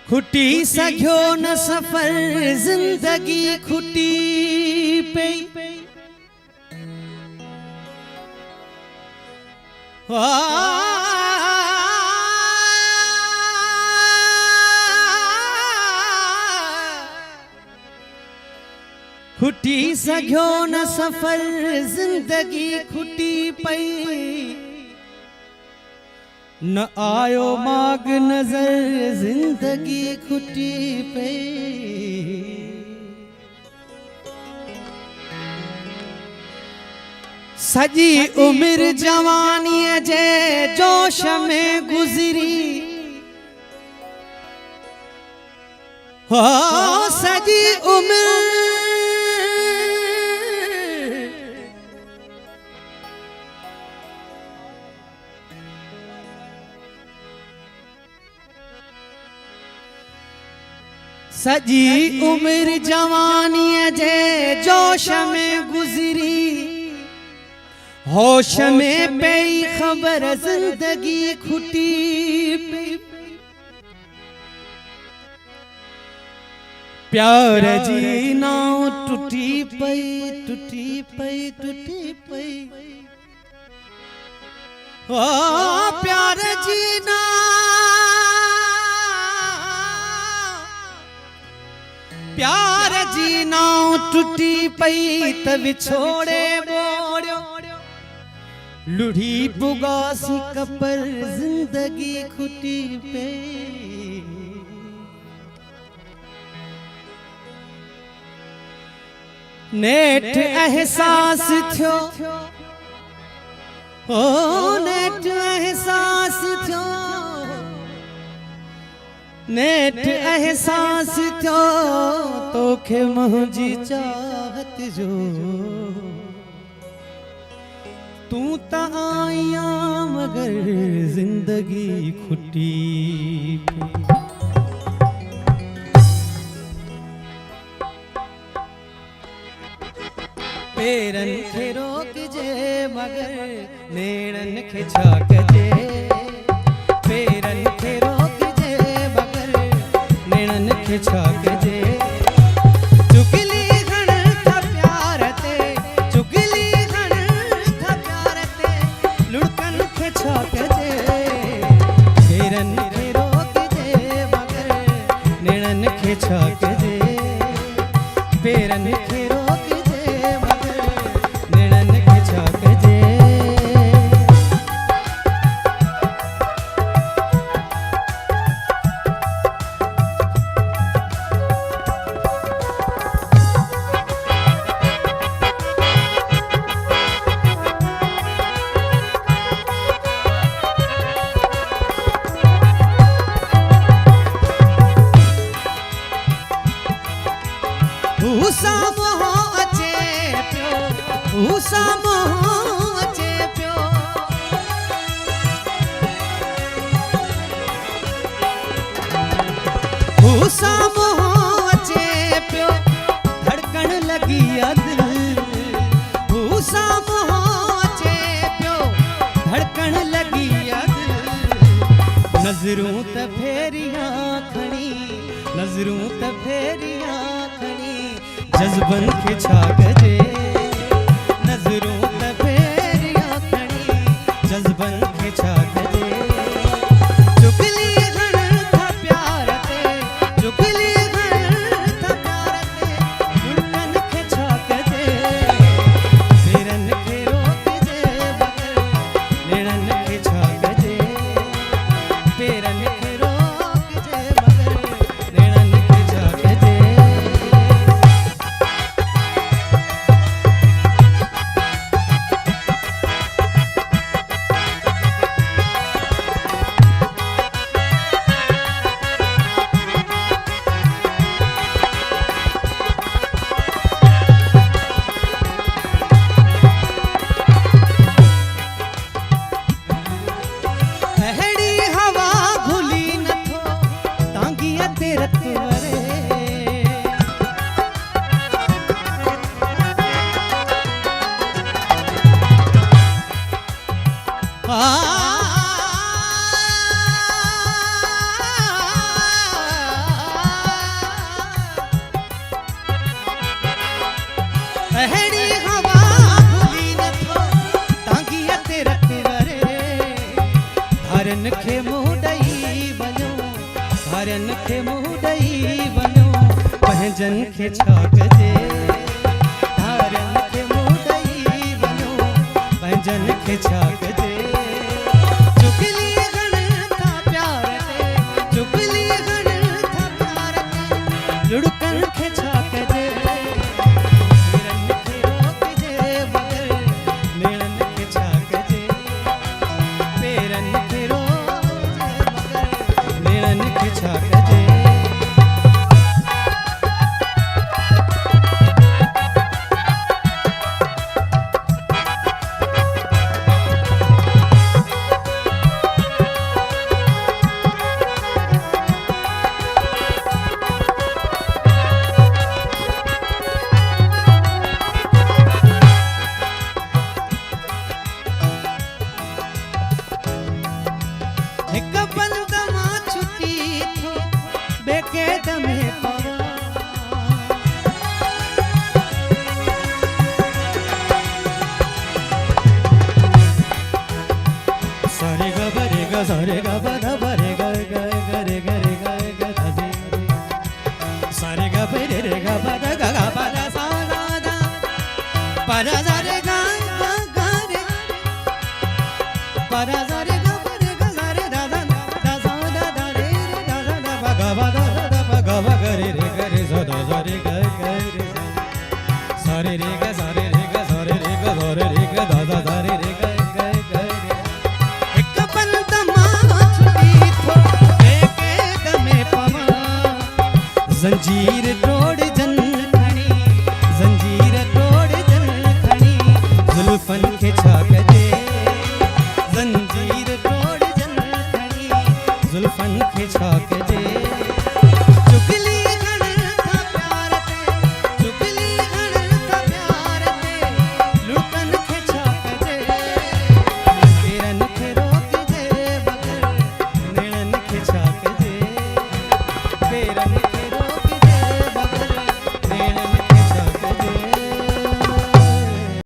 खुटी सघियो न सफर जिंदगी खुटी पे खुटी सघियो न सफर जिंदगी खुटी पई न आयो माग नजर जिंदगी खुटी पे सजी उम्र जवानी जे जोश में गुजरी हो सजी उम्र सजी उम्र जवानी जे जोश में गुजरी होश में पई खबर जिंदगी खुटी पे प्यार जी नाव टूटी पई टूटी पई टूटी पई ओ प्यार जी ना प्यार जी नाव टूटी पई त विछोड़े बोड़ियो लुढ़ी बुगासी कपर जिंदगी खुटी पे नेठ एहसास थियो ओ नेठ एहसास थियो नेठ एहसास थियो तोखे मुंहिंजी चाहत जो तू त आया मगर जिंदगी खुटी पेरन खे रोक जे मगर नेणन खे छा कजे पेरन खे रोक जे मगर नेणन खे छा कजे चुगली घण था प्यार ते चुगली घण था प्यार ते लुड़कन खे छा कजे पेरन खे रोक जे मगर नेणन खे छा कजे पेरन खे रोक जे मगर नेणन खे छा कजे उसा मोह अचे पियो उसा मोह अचे पियो उसा मोह अचे पियो धड़कन लगी दिल उसा मोह अचे पियो धड़कन लगी दिल नजरूं त फेरियां खणी नजरूं त फेरियां खणी जज्बन खे छा कजे नजरूं त फेरियां खणी जज्बन खे छा कजे चुगली घण था प्यार ते चुगली घण था प्यार ते लुड़कन खे छा कजे पेरन खे रोक जे मगर नेणन खे छा कजे अहड़ी हवा भूली नथो तांगी ते रख वरे धारन खे मुडई वञो धारन खे मुडई वञो पंहिंजन खे छा कजे धारन खे मुडई वञो पंहिंजन खे छा कजे चुगली घण था प्यार ते चुगली घण था प्यार ते लुड़कन खे छा कजे एक बंद मां छुटी थो बेक़ैद में पवा सारे ग बरे ग सारे ग ब ध बरे ग ग ग रे ग रे ग ग ध रे सारे ग बरे रे ग ब ध ग ग ब ध सा दा दा प ध za रे ग ग ग रे प ध za रे ग रे रे ग रे सा दा सा रे ग ग रे सा रे रे ग